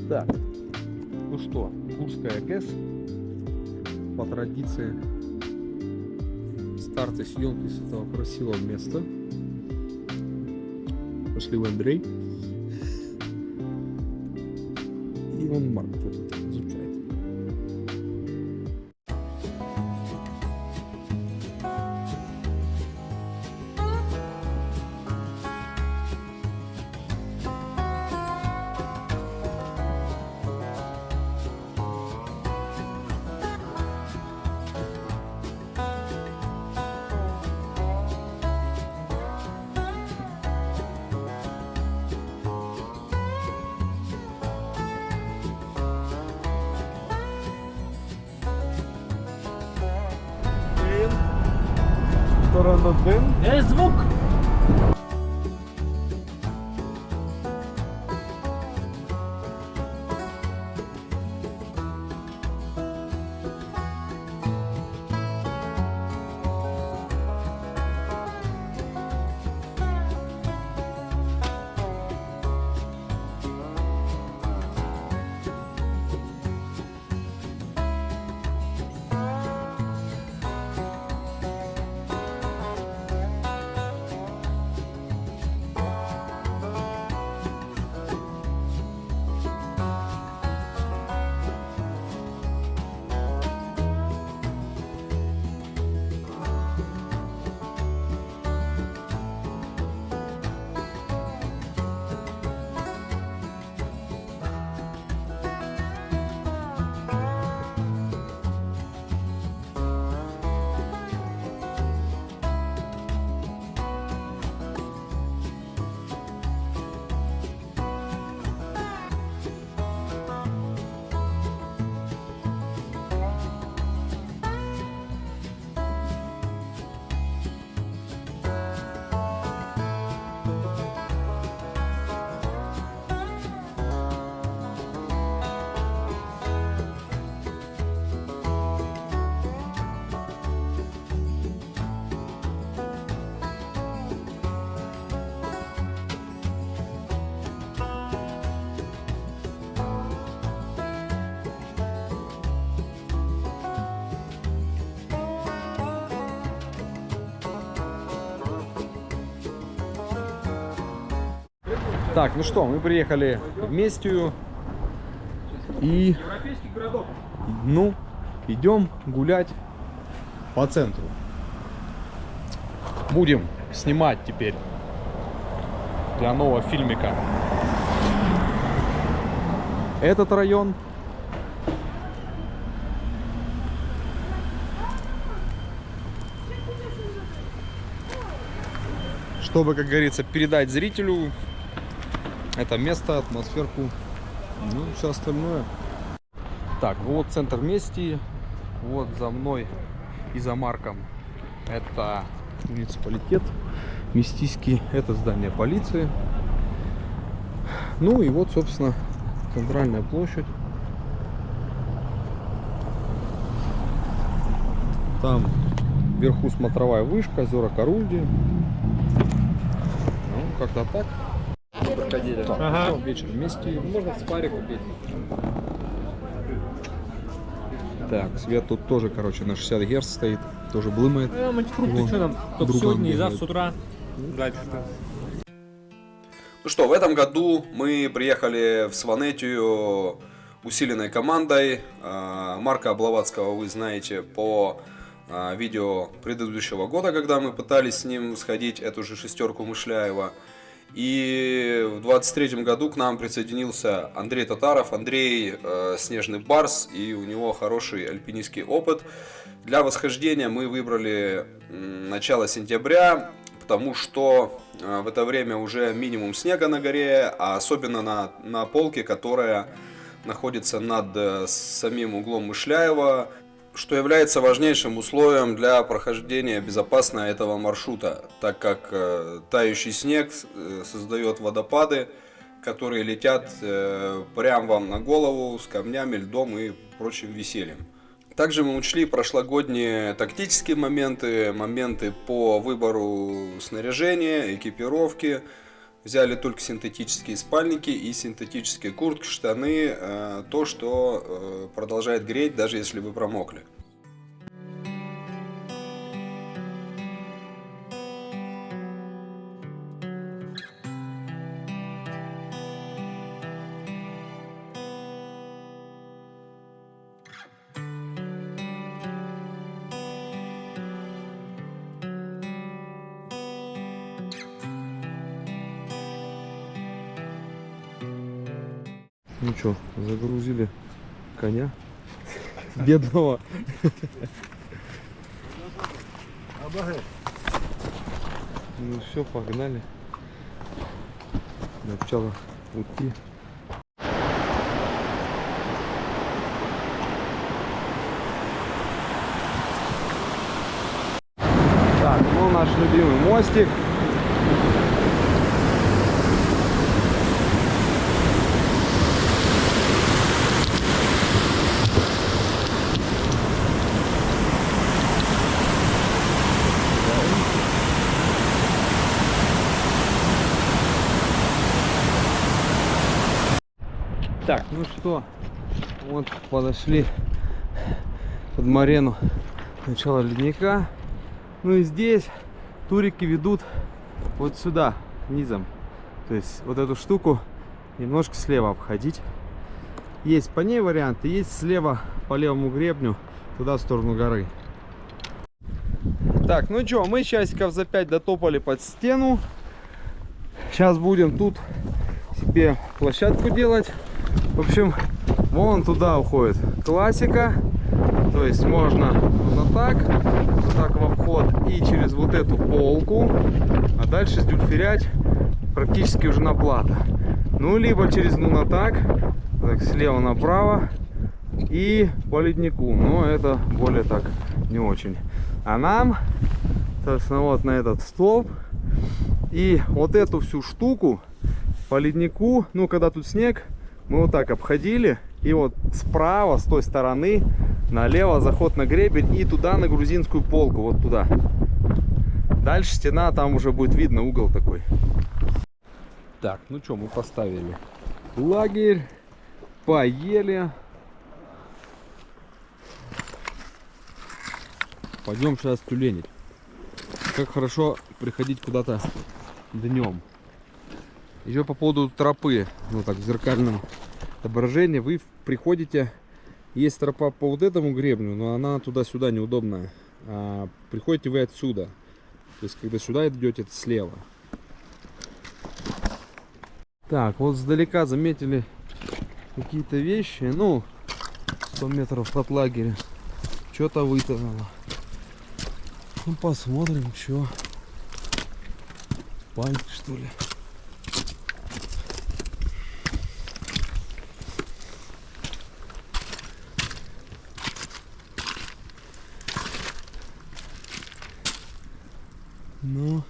Так, ну что, Курская ГЭС. По традиции старты съемки с этого красивого места. Пошли в Андрей. И вон Марк тут изучает. Звук! Так, ну что, мы приехали в Местию и, ну, идем гулять по центру. Будем снимать теперь для нового фильмика этот район. Чтобы, как говорится, передать зрителю это место, атмосферку, ну и все остальное. Так, вот центр Мести, вот за мной и за Марком это муниципалитет Местийский, это здание полиции. Ну и вот, собственно, центральная площадь. Там вверху смотровая вышка, озера Корунди. Ну, как-то так. Так, ага. Вечер вместе. Можно в спаре купить. Так, свет тут тоже, короче, на 60 Гц стоит. Тоже блымает. Мультифрукты, что там? Только сегодня и завтра с утра. Дальше. Ну что, в этом году мы приехали в Сванетию усиленной командой. Марка Облаватского вы знаете по видео предыдущего года, когда мы пытались с ним сходить эту же шестерку Мышляева. И в 23-м году к нам присоединился Андрей Татаров. Андрей снежный барс, и у него хороший альпинистский опыт. Для восхождения мы выбрали начало сентября, потому что в это время уже минимум снега на горе, а особенно на полке, которая находится над самим углом Мышляева, что является важнейшим условием для прохождения безопасно этого маршрута, так как тающий снег создает водопады, которые летят прямо вам на голову с камнями, льдом и прочим весельем. Также мы учли прошлогодние тактические моменты по выбору снаряжения, экипировки, Взяли только синтетические спальники и синтетические куртки, штаны, то, что продолжает греть, даже если вы промокли. Ну что, загрузили коня бедного. Ну все, погнали. Начало пути. Так, ну наш любимый мостик. Так, ну что, вот подошли под Марену, начало ледника. Ну и здесь турики ведут вот сюда, низом. То есть вот эту штуку немножко слева обходить. Есть по ней варианты, есть слева по левому гребню, туда в сторону горы. Так, ну что, мы часиков за 5 дотопали под стену. Сейчас будем тут себе площадку делать. В общем, вон туда уходит классика. То есть можно вот так в обход и через вот эту полку, а дальше сдюрферять практически уже на плато. Ну, либо через так слева направо и по леднику. Но это более так не очень. А нам, собственно, вот на этот столб и вот эту всю штуку по леднику, ну, когда тут снег, мы вот так обходили, и вот справа, с той стороны, налево заход на гребень и туда на грузинскую полку, вот туда. Дальше стена, там уже будет видно угол такой. Так, ну что, мы поставили лагерь, поели. Пойдем сейчас тюленить. Как хорошо приходить куда-то днем. Еще по поводу тропы, ну так, в зеркальном отображении, вы приходите, есть тропа по вот этому гребню, но она туда-сюда неудобная. А приходите вы отсюда, то есть когда сюда идете, это слева. Так, вот сдалека заметили какие-то вещи, ну, 100 метров от лагеря, что-то вытонуло. Ну, посмотрим, что. Пальцы, что ли? Ну,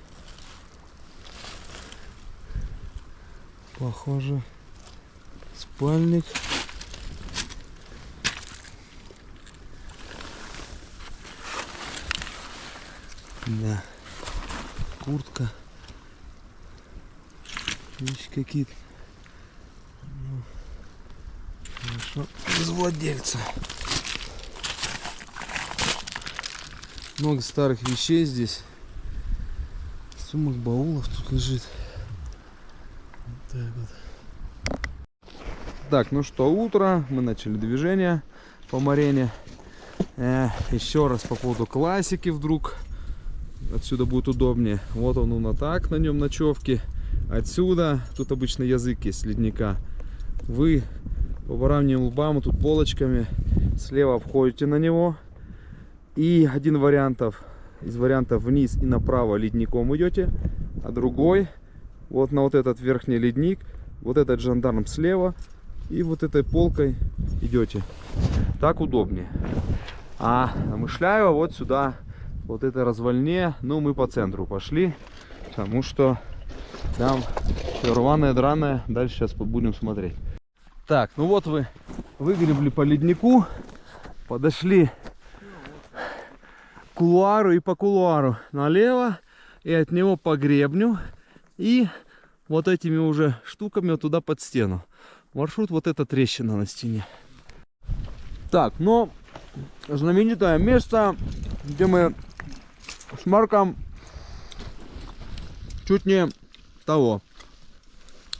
похоже, спальник. Да, куртка, вещи какие-то. Ну, хорошо, без владельца. Много старых вещей здесь. Сумок, баулов тут лежит. Вот так вот. Так, ну что, утро. Мы начали движение по Марене. Еще раз по поводу классики вдруг. Отсюда будет удобнее. Вот он так на нем ночевки. Отсюда, тут обычно язык есть ледника. Вы по выравниваемым лбам, тут полочками слева обходите на него. И один из вариантов вниз и направо ледником идете, а другой вот на вот этот верхний ледник, вот этот жандарм слева и вот этой полкой идете. Так удобнее. А Мышляева вот сюда, вот это развальне, ну мы по центру пошли, потому что там все рваное, драное, дальше сейчас будем смотреть. Так, ну вот вы выгребли по леднику, подошли к кулуару и по кулуару налево, и от него по гребню, и вот этими уже штуками вот туда под стену. Маршрут вот эта трещина на стене. Так, ну, знаменитое место, где мы с Марком чуть не того.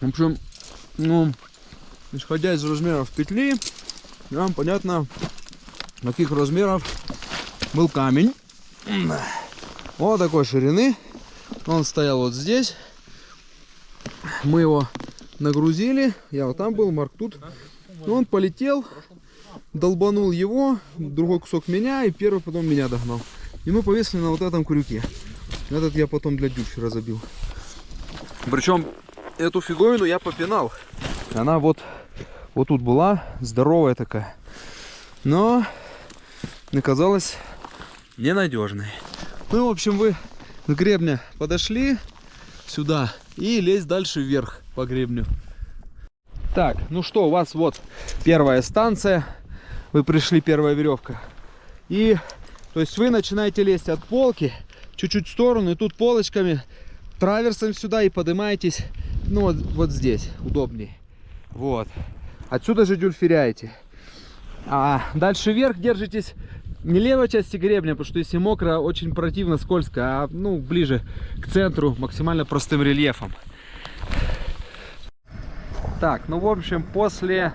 В общем, ну, исходя из размеров петли, нам понятно, каких размеров был камень. Вот такой ширины. Он стоял вот здесь. Мы его нагрузили. Я вот там был, Марк тут. И он полетел, долбанул его, другой кусок меня, и первый потом меня догнал. И мы повесили на вот этом крюке. Этот я потом для дюши разобил. Причем эту фиговину я попинал. Она вот тут была, здоровая такая. Но оказалась ненадежной. Ну, в общем, вы с гребня подошли сюда и лезть дальше вверх по гребню. Так, ну что, у вас вот первая станция. Вы пришли, первая веревка. И, то есть вы начинаете лезть от полки чуть-чуть в сторону, и тут полочками, траверсом сюда и поднимаетесь, ну вот здесь, удобнее. Вот. Отсюда же дюльферяете. А дальше вверх держитесь не левой части гребня, потому что если мокро, очень противно, скользко, а ну ближе к центру, максимально простым рельефом. Так, ну в общем, после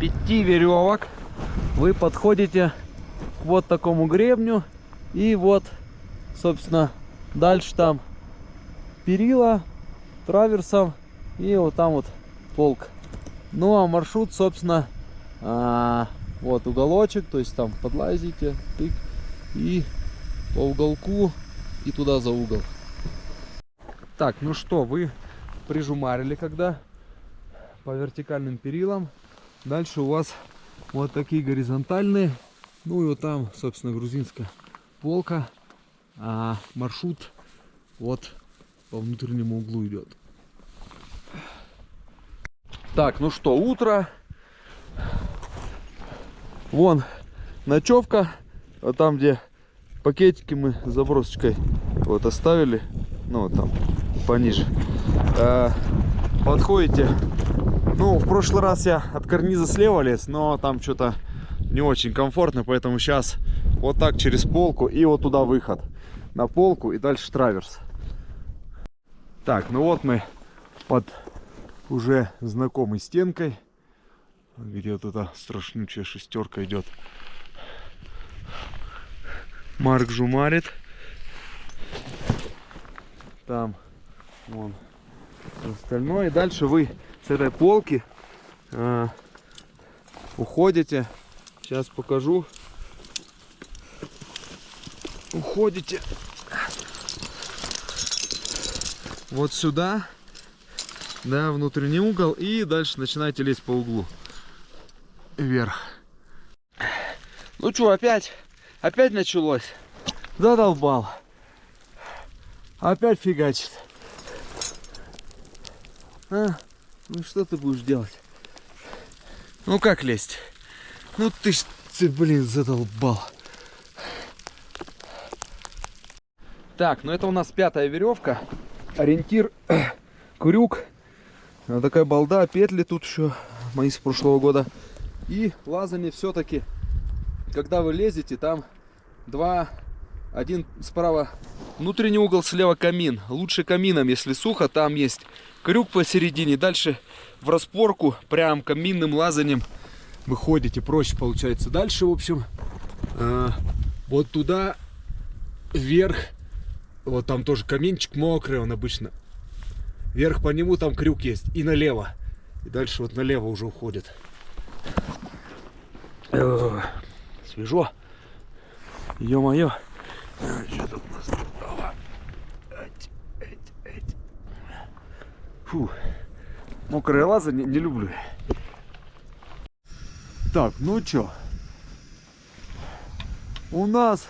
5 веревок вы подходите к вот такому гребню, и вот, собственно, дальше там перила, траверсом, и вот там вот полк. Ну а маршрут, собственно, вот уголочек, то есть там подлазите, тык, и по уголку, и туда за угол. Так, ну что, вы прижумарили когда по вертикальным перилам. Дальше у вас вот такие горизонтальные. Ну и вот там, собственно, грузинская полка. А маршрут вот по внутреннему углу идет. Так, ну что, утро. Вон ночевка. Вот там, где пакетики мы с забросочкой вот оставили. Ну вот там пониже. Подходите. Ну, в прошлый раз я от карниза слева лез, но там что-то не очень комфортно, поэтому сейчас вот так через полку и вот туда выход на полку и дальше траверс. Так, ну вот мы под уже знакомой стенкой, где вот эта страшнючая шестерка идет. Марк жумарит. Там вон остальное. И дальше вы с этой полки уходите. Сейчас покажу. Уходите вот сюда, да, внутренний угол, и дальше начинаете лезть по углу вверх. Ну что, опять началось. Задолбал. Опять фигачит. Ну что ты будешь делать? Ну как лезть? Ну ты блин, задолбал. Так, ну это у нас 5-я веревка. Ориентир крюк. Вот такая балда, петли тут еще мои с прошлого года. И лазание все-таки, когда вы лезете, там один справа внутренний угол, слева камин. Лучше камином, если сухо, там есть крюк посередине. Дальше в распорку, прям каминным лазанием выходите, проще получается. Дальше, в общем, вот туда вверх, вот там тоже каминчик мокрый, он обычно. Вверх по нему там крюк есть, и налево. И дальше вот налево уже уходит. Свежо. Ё-моё. Что тут у нас? Фу. Мокрые лазы не люблю. Так, ну чё? У нас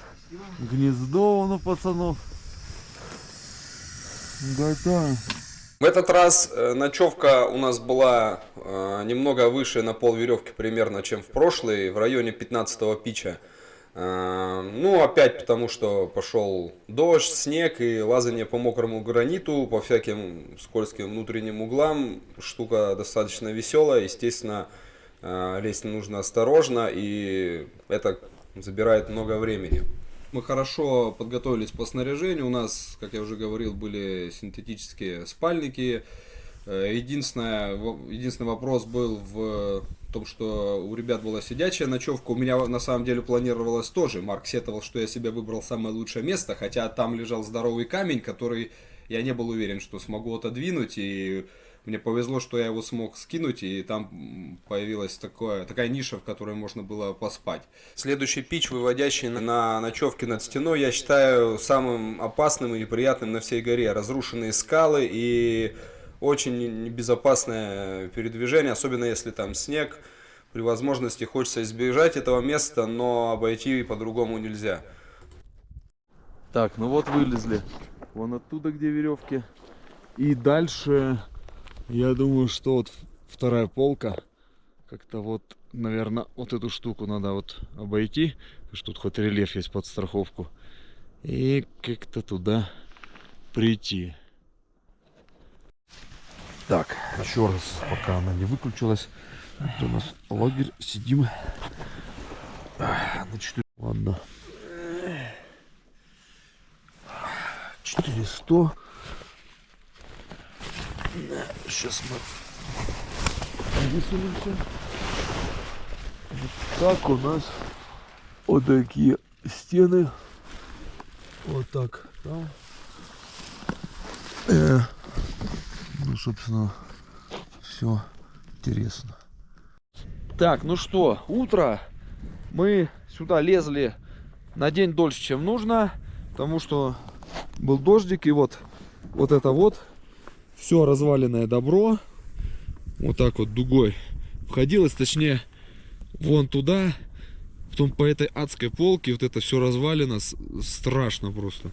гнездо у пацанов. Готовим. В этот раз ночевка у нас была немного выше на пол веревки примерно, чем в прошлый, в районе 15-го питча. Ну, опять потому, что пошел дождь, снег и лазание по мокрому граниту, по всяким скользким внутренним углам. Штука достаточно веселая, естественно, лезть нужно осторожно, и это забирает много времени. Мы хорошо подготовились по снаряжению. У нас, как я уже говорил, были синтетические спальники. Единственный вопрос был в том, что у ребят была сидячая ночевка. У меня на самом деле планировалось тоже. Марк сетовал, что я себе выбрал самое лучшее место, хотя там лежал здоровый камень, который я не был уверен, что смогу отодвинуть. И мне повезло, что я его смог скинуть, и там появилась такая ниша, в которой можно было поспать. Следующий пич, выводящий на ночевке над стеной, я считаю самым опасным и неприятным на всей горе. Разрушенные скалы и очень небезопасное передвижение, особенно если там снег. При возможности хочется избежать этого места, но обойти по-другому нельзя. Так, ну вот вылезли вон оттуда, где веревки. И дальше, я думаю, что вот вторая полка. Как-то вот, наверное, вот эту штуку надо вот обойти. Потому что тут хоть рельеф есть под страховку. И как-то туда прийти. Так, еще раз, пока она не выключилась. Вот у нас лагерь, сидим на 4. Ладно. 400. Сейчас мы высунемся. Вот так у нас вот такие стены. Вот так. Да? Ну, собственно, все интересно. Так, ну что, утро. Мы сюда лезли на день дольше, чем нужно, потому что был дождик, и вот это вот все разваленное добро вот так вот дугой входилось, точнее, вон туда, потом по этой адской полке вот это все развалено, страшно просто.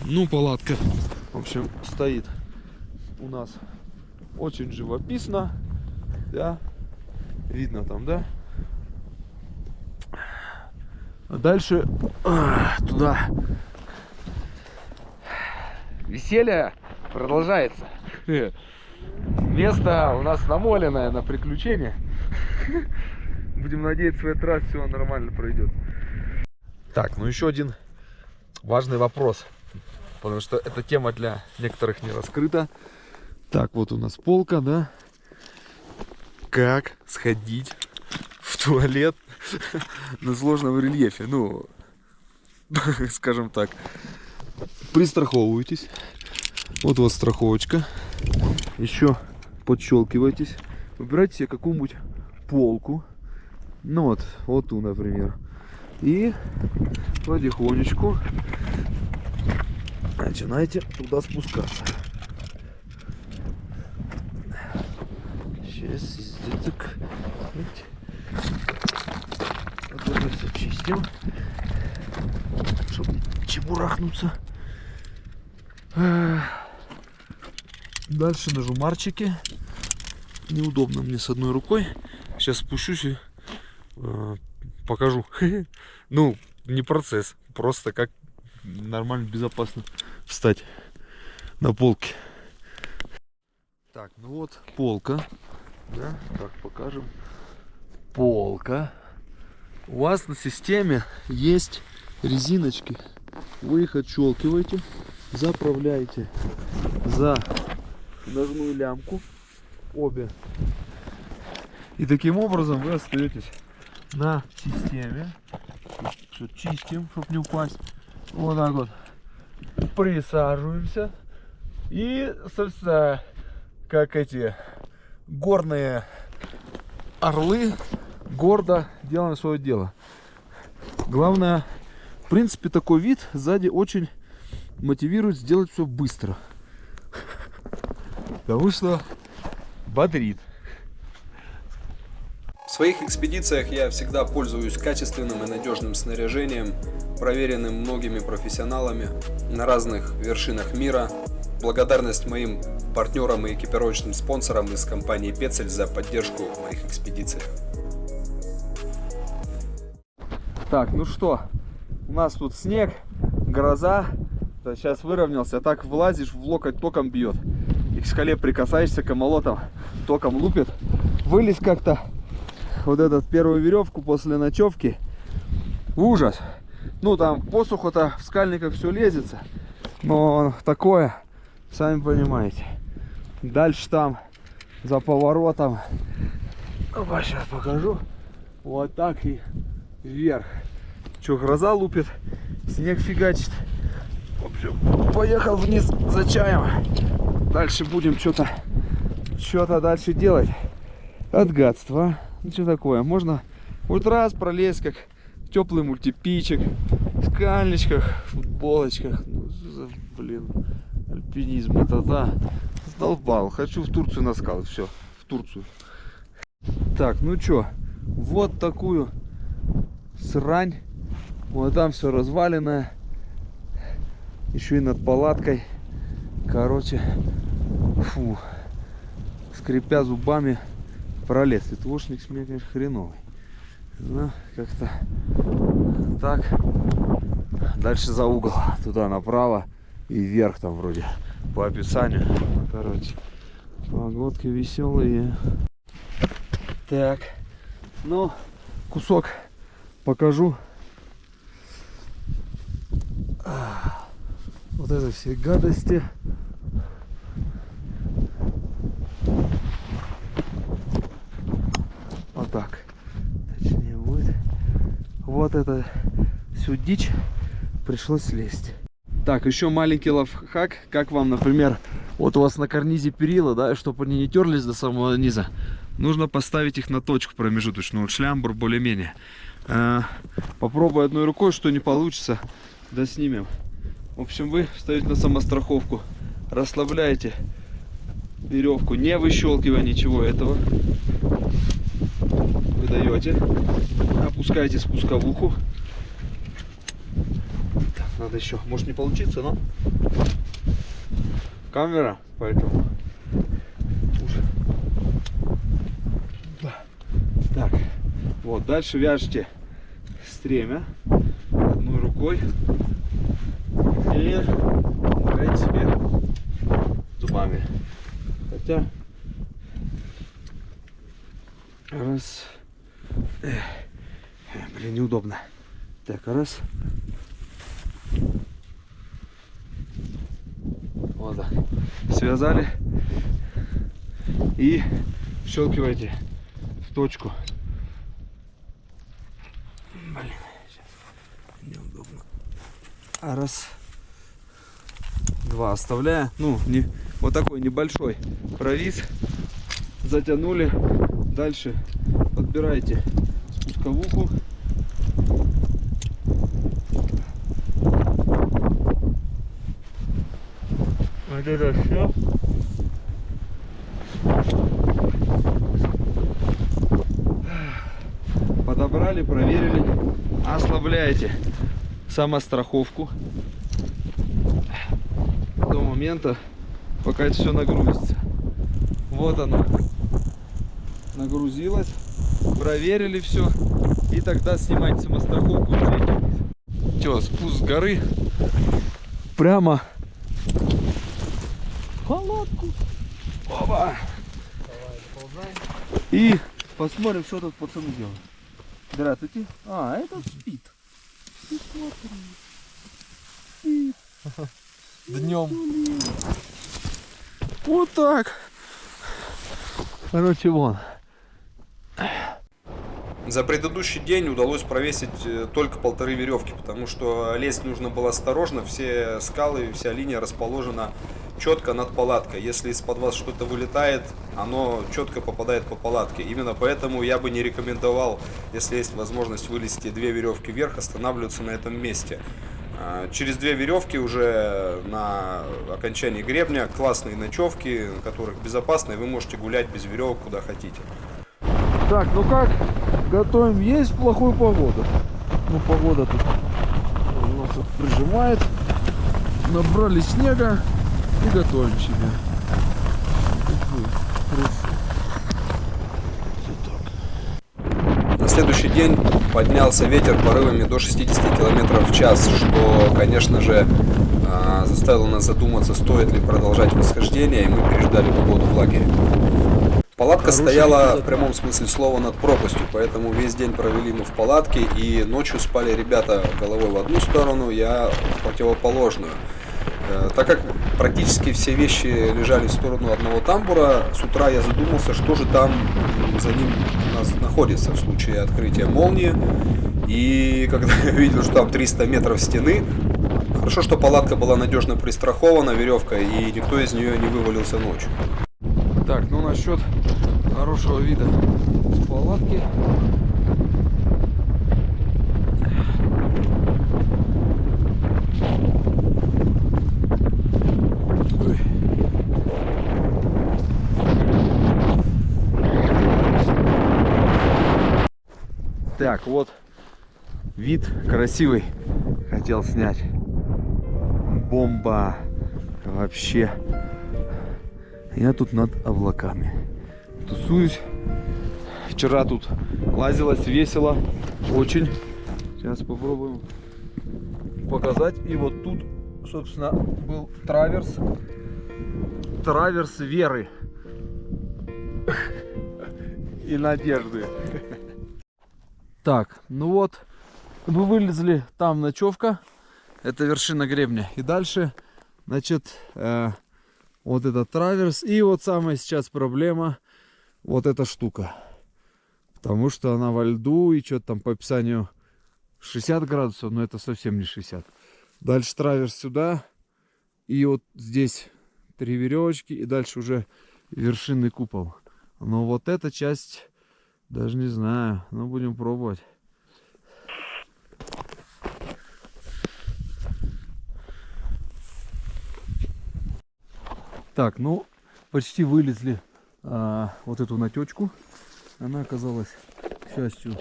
Ну, палатка, в общем, стоит у нас очень живописно, да, видно там, да. А дальше туда веселье продолжается. Место у нас намоленное на приключения. Будем надеяться, в этот раз все нормально пройдет. Так, ну еще один важный вопрос, потому что эта тема для некоторых не раскрыта. Так, вот у нас полка, да. Как сходить в туалет на сложном рельефе? Ну, скажем так, пристраховывайтесь. Вот у вас страховочка. Еще подщелкивайтесь. Выбирайте себе какую-нибудь полку. Ну вот ту, например. И потихонечку начинайте туда спускаться. Сейчас так. Вот это все чистим, чтобы чебурахнуться. Дальше нажимарчики. Неудобно мне с одной рукой. Сейчас спущусь и покажу. Ну, не процесс, просто как нормально, безопасно встать на полке. Так, ну вот полка. Да, так покажем. Полка. У вас на системе есть резиночки. Вы их отщелкиваете, заправляете за ножную лямку обе. И таким образом вы остаетесь на системе. Все чистим, чтобы не упасть. Вот так вот. Присаживаемся. И, собственно, как эти горные орлы, гордо делаем свое дело. Главное, в принципе, такой вид сзади очень мотивирует сделать все быстро. Потому что бодрит. В своих экспедициях я всегда пользуюсь качественным и надежным снаряжением, проверенным многими профессионалами на разных вершинах мира. Благодарность моим партнерам и экипировочным спонсорам из компании Пецель за поддержку в моих экспедициях. Так, ну что, у нас тут снег, гроза. Сейчас выровнялся, а так влазишь в локоть, током бьет. И к скале прикасаешься, комолотом, током лупит. Вылез как-то вот этот первую веревку после ночевки. Ужас. Ну там посуху-то в скальниках все лезется. Но такое, сами понимаете. Дальше там за поворотом. Опа, сейчас покажу. Вот так и вверх. Че, гроза лупит, снег фигачит. В общем, поехал вниз за чаем. Дальше будем что-то дальше делать. От гадства, а? Ну что такое? Можно вот раз пролезть, как теплый мультипичек, в скальничках, в футболочках. Ну, блин, альпинизм это да. Сдолбал. Хочу в Турцию на скалы. Все, в Турцию. Так, ну что, вот такую срань. Вот там все разваленное. Еще и над палаткой. Короче, фу. Скрипя зубами пролез. И твошник с меня, конечно, хреновый. Ну, как-то так. Дальше за угол. Туда направо. И вверх там вроде. По описанию. Короче, погодки веселые. Так. Ну, кусок покажу. Вот это все гадости. Вот так. Точнее будет. Вот это всю дичь пришлось слезть. Так, еще маленький лайфхак. Как вам, например, вот у вас на карнизе перила, да, чтобы они не терлись до самого низа, нужно поставить их на точку промежуточную. Вот шлямбур более-менее. Попробуй одной рукой, что не получится, да снимем. В общем, вы встаете на самостраховку, расслабляете веревку, не выщелкивая ничего этого. Выдаете, опускаете спусковуху. Так, надо еще, может не получиться, но камера, поэтому так, вот дальше вяжете стремя одной рукой и помогаете себе зубами. Хотя раз, блин, неудобно. Так, раз. Вот так. Связали и щелкиваете в точку. Блин, сейчас неудобно. Раз, два, оставляя, ну, не, вот такой небольшой провис, затянули, дальше подбираете спусковуху, вот это все. Подобрали, проверили, ослабляете самостраховку до момента, пока это все нагрузится. Вот оно нагрузилось, проверили все, и тогда снимайте самостраховку. Все, спуск с горы прямо в палатку. Опа. И посмотрим, что тут пацаны делают. Здравствуйте. А, это спит. Ты смотри. Спит. Днем. Вот так. Короче, вон. За предыдущий день удалось провесить только 1,5 веревки, потому что лезть нужно было осторожно. Все скалы, вся линия расположена четко над палаткой. Если из-под вас что-то вылетает, оно четко попадает по палатке. Именно поэтому я бы не рекомендовал, если есть возможность вылезти 2 веревки вверх, останавливаться на этом месте. Через 2 веревки уже на окончании гребня классные ночевки, на которых безопасно, и вы можете гулять без веревок куда хотите. Так, ну как? Готовим есть в плохую погоду. Ну, погода тут у нас тут прижимает. Набрали снега и готовим себе. На следующий день поднялся ветер порывами до 60 км в час, что, конечно же, заставило нас задуматься, стоит ли продолжать восхождение, и мы переждали погоду в лагере. Палатка стояла в прямом смысле слова над пропастью, поэтому весь день провели мы в палатке, и ночью спали ребята головой в одну сторону, я в противоположную. Так как практически все вещи лежали в сторону одного тамбура, с утра я задумался, что же там за ним у нас находится в случае открытия молнии. И когда я увидел, что там 300 метров стены, хорошо, что палатка была надежно пристрахована веревкой, и никто из нее не вывалился ночью. Так, ну насчет хорошего вида с палатки. Так, вот вид красивый. Хотел снять. Бомба. Вообще. Я тут над облаками тусуюсь. Вчера тут лазилось весело. Очень. Сейчас попробуем показать. И вот тут, собственно, был траверс. Траверс веры и надежды. Так, ну вот, мы вылезли, там ночевка, это вершина гребня. И дальше, значит, вот этот траверс. И вот самая сейчас проблема, вот эта штука. Потому что она во льду, и что-то там по описанию 60 градусов, но это совсем не 60. Дальше траверс сюда, и вот здесь 3 веревочки, и дальше уже вершинный купол. Но вот эта часть... Даже не знаю, но будем пробовать. Так, ну почти вылезли вот эту натечку. Она оказалась, к счастью,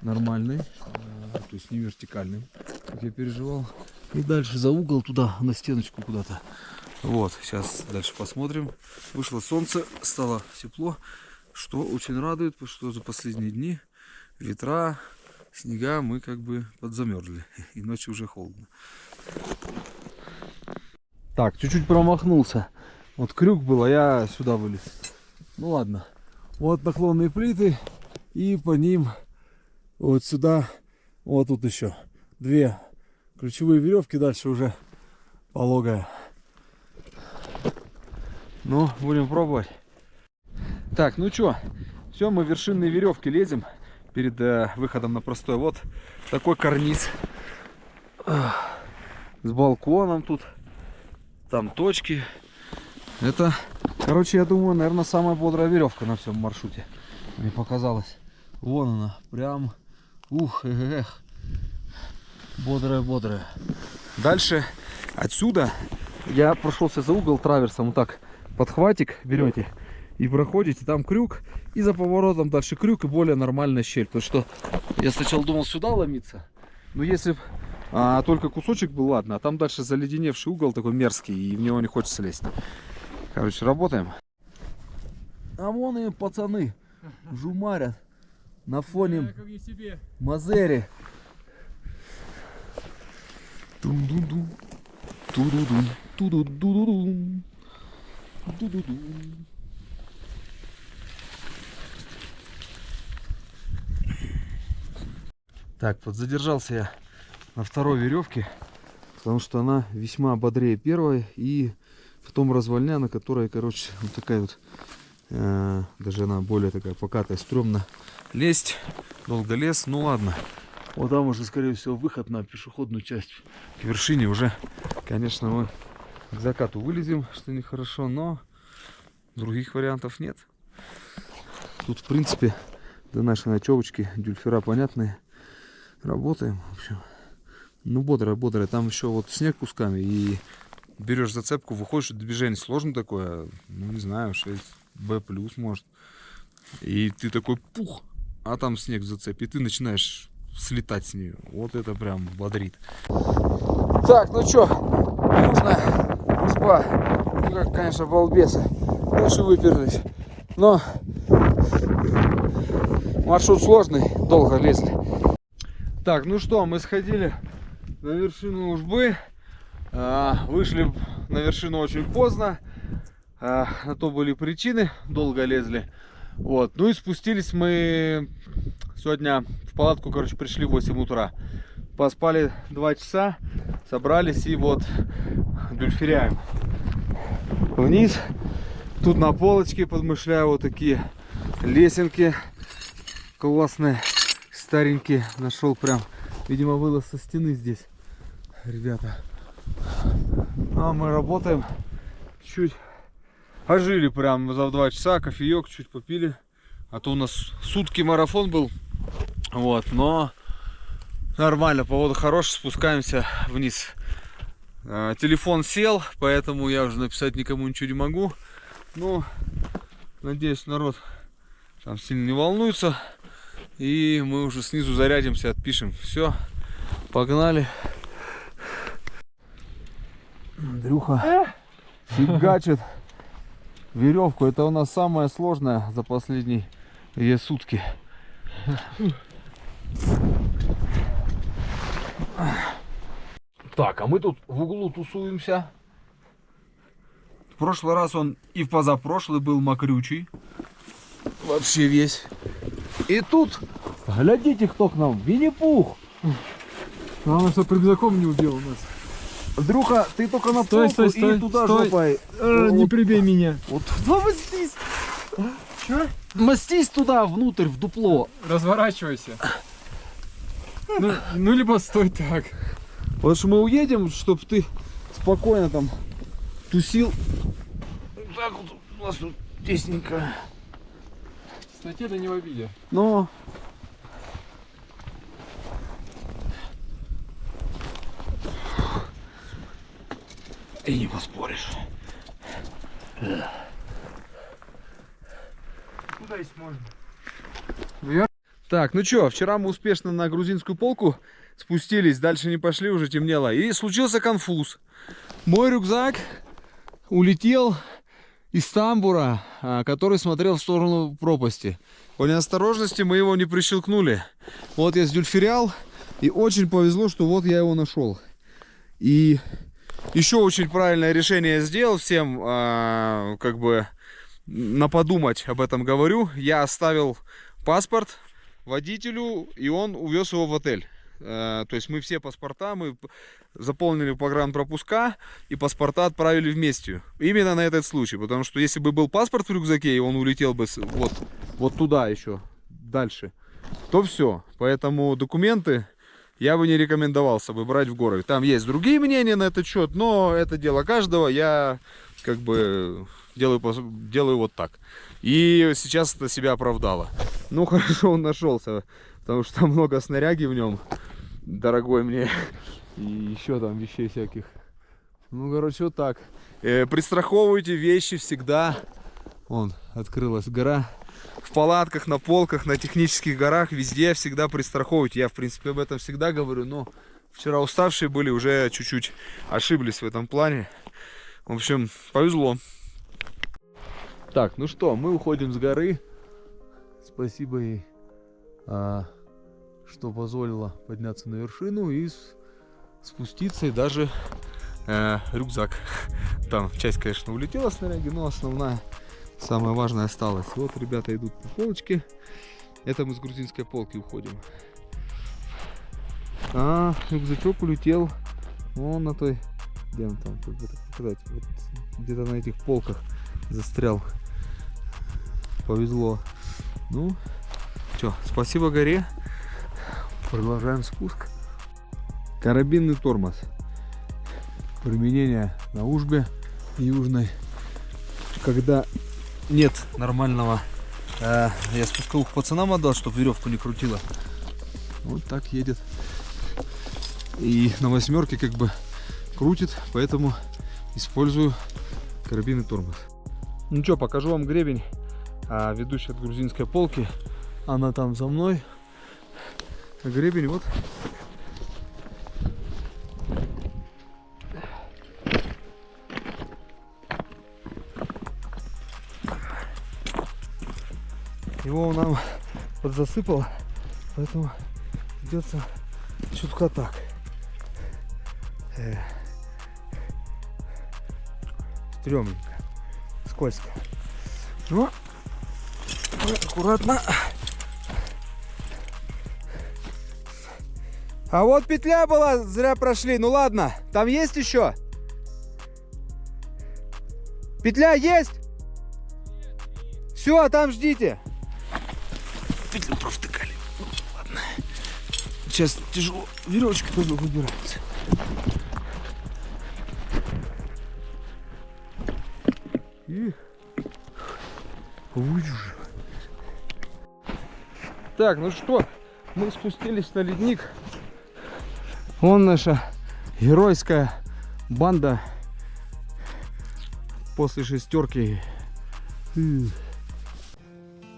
нормальной, то есть не вертикальной, как я переживал. И дальше за угол туда, на стеночку куда-то. Вот, сейчас дальше посмотрим. Вышло солнце, стало тепло. Что очень радует, потому что за последние дни ветра, снега, мы как бы подзамерзли. И ночью уже холодно. Так, чуть-чуть промахнулся. Вот крюк был, а я сюда вылез. Ну ладно. Вот наклонные плиты. И по ним вот сюда, вот тут еще 2 ключевые веревки. Дальше уже пологая. Ну, будем пробовать. Так, ну чё, все, мы в вершинные веревки лезем перед выходом на простой. Вот такой карниз с балконом тут, там точки. Это, короче, я думаю, наверное, самая бодрая веревка на всем маршруте. Мне показалось. Вон она, прям, эх, бодрая. Дальше отсюда я прошелся за угол траверсом, вот так, подхватик берете. И проходите, там крюк, и за поворотом дальше крюк, и более нормальная щель. Потому что я сначала думал сюда ломиться, но если бы только кусочек был, ладно. А там дальше заледеневший угол такой мерзкий, и в него не хочется лезть. Короче, работаем. А вон и пацаны жумарят на фоне Мазери. Тун-дун-дун, ту-ду-дун, ту-ду-ду-ду-дун, ту-ду-дун. Так, вот задержался я на второй веревке, потому что она весьма бодрее первой, и потом развальня, на которой, короче, вот такая вот, даже она более такая покатая, стрёмно лезть, долго лез, ну ладно. Вот там уже, скорее всего, выход на пешеходную часть к вершине уже, конечно, мы к закату вылезем, что нехорошо, но других вариантов нет. Тут, в принципе, до нашей ночевочки дюльфера понятные. Работаем, в общем. Ну, бодрая. Там еще вот снег кусками, и берешь зацепку, выходишь, движение сложно такое, ну, не знаю, 6B+, может. И ты такой пух, а там снег в зацепе, и ты начинаешь слетать с нее. Вот это прям бодрит. Так, ну что, южная изба. Ну, как, конечно, балбесы. Лучше выперлись. Но маршрут сложный, долго лезли. Так, ну что, мы сходили на вершину Ужбы. Вышли на вершину очень поздно. На то были причины, долго лезли. Вот. Ну и спустились мы сегодня в палатку, короче, пришли в 8 утра. Поспали 2 часа, собрались и вот дюльферяем вниз. Тут на полочке подмышляю вот такие лесенки классные, старенькие. Нашел прям, видимо, вылез со стены здесь, ребята. А мы работаем чуть. Ожили прям за 2 часа, кофеек чуть попили. А то у нас сутки марафон был. Вот, но нормально, погода хорошая, спускаемся вниз. Телефон сел, поэтому я уже написать никому ничего не могу. Ну, надеюсь, народ там сильно не волнуется. И мы уже снизу зарядимся, отпишем. Все, погнали. Андрюха фигачит веревку. Это у нас самое сложное за последние сутки. Так, а мы тут в углу тусуемся. В прошлый раз он и в позапрошлый был мокрючий. Вообще весь. И тут, глядите, кто к нам. Винни-Пух. Главное, чтобы рюкзаком не убил у нас. Андрюха, ты только на Стой, полку стой, и туда стой. жопой. Не прибей меня. Вот туда мастись. Че? Мастись туда, внутрь, в дупло. Разворачивайся. Ну либо стой так. Вот что мы уедем, чтобы ты спокойно там тусил. Так вот у нас тут тесненько. Кстати, это не в обиде. Но... И не поспоришь. Куда есть можно? Так, ну чё, вчера мы успешно на грузинскую полку спустились, дальше не пошли, уже темнело. И случился конфуз. Мой рюкзак улетел из тамбура, который смотрел в сторону пропасти. По неосторожности мы его не прищелкнули. Вот я сдюльферял, и очень повезло, что вот я его нашел. И еще очень правильное решение сделал, всем как бы на подумать об этом говорю. Я оставил паспорт водителю, и он увез его в отель. То есть мы все паспорта, мы заполнили погранпропуска и паспорта отправили вместе. Именно на этот случай, потому что если бы был паспорт в рюкзаке, и он улетел бы вот туда еще, дальше, то все. Поэтому документы я бы не рекомендовал с собой брать в горы. Там есть другие мнения на этот счет, но это дело каждого. Я как бы делаю вот так. И сейчас это себя оправдало. Ну хорошо, он нашелся, потому что там много снаряги в нем, дорогой мне, и еще там вещей всяких. Ну короче, вот так. Пристраховывайте вещи всегда. Вон, открылась гора. В палатках, на полках, на технических горах, везде всегда пристраховывайте. Я в принципе об этом всегда говорю, но вчера уставшие были, уже чуть-чуть ошиблись в этом плане. В общем, повезло. Так, ну что, мы уходим с горы. Спасибо ей, что позволила подняться на вершину и спуститься, и даже рюкзак. Там часть, конечно, улетела снаряги, но основная, самое важное осталось. Вот ребята идут по полочке. Это мы с грузинской полки уходим. А рюкзачок улетел вон на той, где он там, вот, где-то на этих полках застрял. Повезло. Ну, что, спасибо горе. Продолжаем спуск. Карабинный тормоз. Применение на Ужбе южной. Когда нет нормального... я спусковых пацанам отдал, чтобы веревку не крутила. Вот так едет. И на восьмерке как бы крутит, поэтому использую карабинный тормоз. Ну что, покажу вам гребень, ведущий от грузинской полки. Она там за мной. Гребень вот. Его нам подзасыпало, поэтому придется чутка так. Стрёмненько. Скользко. Ну, аккуратно. А вот петля была, зря прошли. Ну ладно, там есть еще? Петля есть? Все, там ждите. Петлю провтыкали. Ну, ладно. Сейчас тяжело. Веревочка тоже выбирается. И... Так, ну что, мы спустились на ледник. Вон наша геройская банда после шестерки.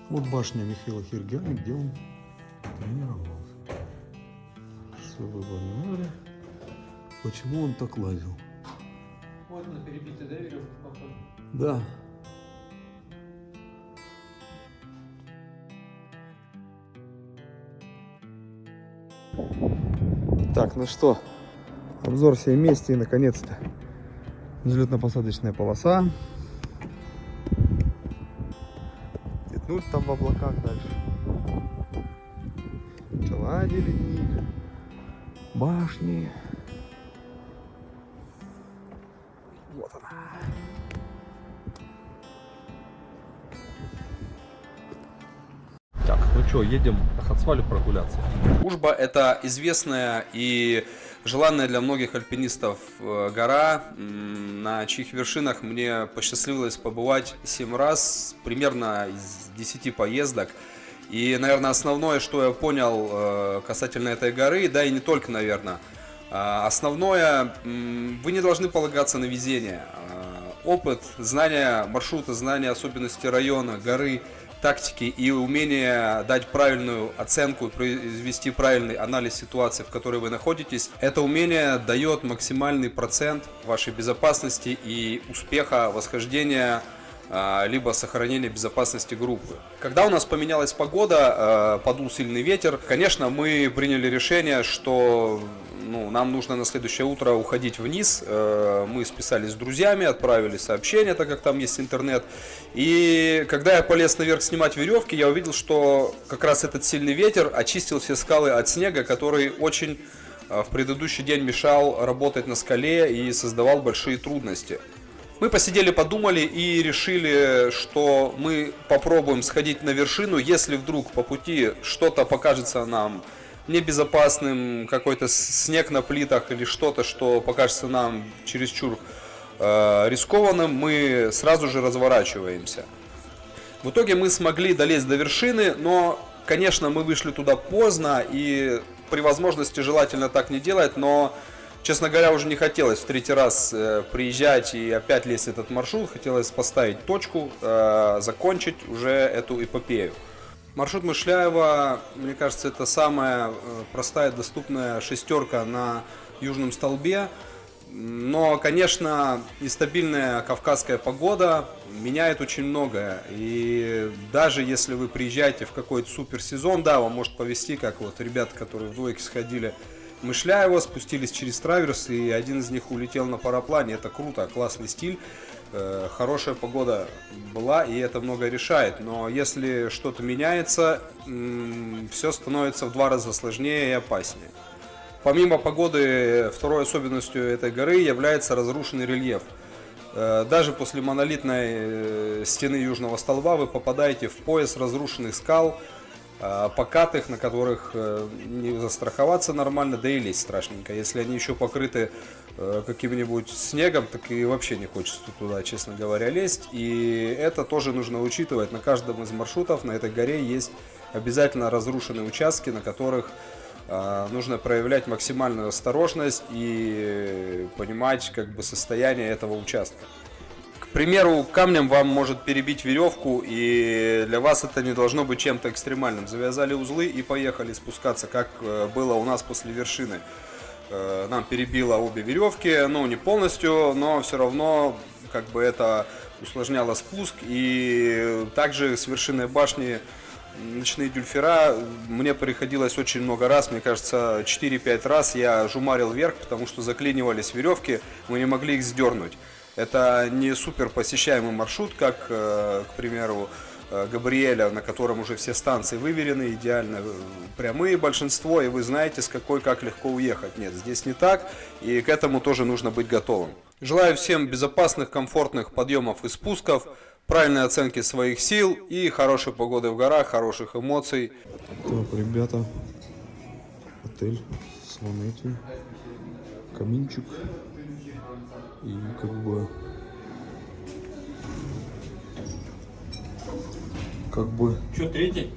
Вот башня Михаила Хиргяна, где он тренировался. Чтобы вы понимали, почему он так лазил. Вот на перебитой, да, веревка, походу? Да. Так, ну что, обзор всей мести и наконец-то взлетно-посадочная полоса. Петнуть там в облаках дальше. Челади ледник, башни. Вот она. Так, ну что, едем на Хацвале прогуляться. Ужба – это известная и желанная для многих альпинистов гора, на чьих вершинах мне посчастливилось побывать 7 раз, примерно из 10 поездок. И, наверное, основное, что я понял касательно этой горы, да и не только, наверное, основное, вы не должны полагаться на везение. Опыт, знание маршрута, знание особенностей района, горы, тактики и умение дать правильную оценку и произвести правильный анализ ситуации, в которой вы находитесь, это умение дает максимальный процент вашей безопасности и успеха восхождения либо сохранения безопасности группы. Когда у нас поменялась погода, подул сильный ветер, конечно, мы приняли решение, что нам нужно на следующее утро уходить вниз. Мы списались с друзьями, отправили сообщение, так как там есть интернет. И когда я полез наверх снимать веревки, я увидел, что как раз этот сильный ветер очистил все скалы от снега, который очень в предыдущий день мешал работать на скале и создавал большие трудности. Мы посидели, подумали и решили, что мы попробуем сходить на вершину, если вдруг по пути что-то покажется нам небезопасным, какой-то снег на плитах или что-то, что покажется нам чересчур рискованным, мы сразу же разворачиваемся. В итоге мы смогли долезть до вершины, но, конечно, мы вышли туда поздно и при возможности желательно так не делать, но, честно говоря, уже не хотелось в третий раз приезжать и опять лезть в этот маршрут, хотелось поставить точку, закончить уже эту эпопею. Маршрут Мышляева, мне кажется, это самая простая, доступная шестерка на Южном столбе. Но, конечно, нестабильная кавказская погода меняет очень многое. И даже если вы приезжаете в какой-то суперсезон, да, вам может повезти, как вот ребята, которые в двойке сходили в Мышляево, спустились через траверс, и один из них улетел на параплане. Это круто, классный стиль. Хорошая погода была, и это много решает. Но если что-то меняется, все становится в 2 раза сложнее и опаснее. Помимо погоды, второй особенностью этой горы является разрушенный рельеф. Даже после монолитной стены Южного столба вы попадаете в пояс разрушенных скал, покатых, на которых не застраховаться нормально, да и лезть страшненько. Если они еще покрыты каким-нибудь снегом, так и вообще не хочется туда, честно говоря, лезть. И это тоже нужно учитывать. На каждом из маршрутов на этой горе есть обязательно разрушенные участки, на которых нужно проявлять максимальную осторожность и понимать состояние этого участка. К примеру, камнем вам может перебить веревку, и для вас это не должно быть чем-то экстремальным. Завязали узлы и поехали спускаться, как было у нас после вершины. Нам перебило обе веревки, не полностью, но все равно это усложняло спуск. И также с вершины башни ночные дюльфера. Мне приходилось очень много раз, мне кажется, 4-5 раз я жумарил вверх, потому что заклинивались веревки, мы не могли их сдернуть. Это не супер посещаемый маршрут, как, к примеру, Габриэля, на котором уже все станции выверены, идеально прямые большинство, и вы знаете, с какой как легко уехать. Нет, здесь не так, и к этому тоже нужно быть готовым. Желаю всем безопасных, комфортных подъемов и спусков, правильной оценки своих сил и хорошей погоды в горах, хороших эмоций. Так, ребята, отель Сванети, каминчик и как бы, Что, третий?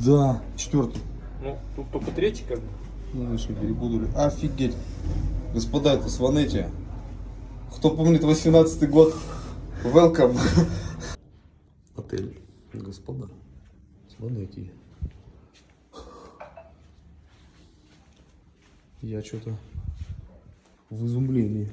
да, четвертый. Ну, тут только третий как бы. Ну, конечно, перепутали. Офигеть. Господа, это Сванети. Кто помнит 18-й год? Welcome. Отель, господа. Сванети. Я что-то в изумлении.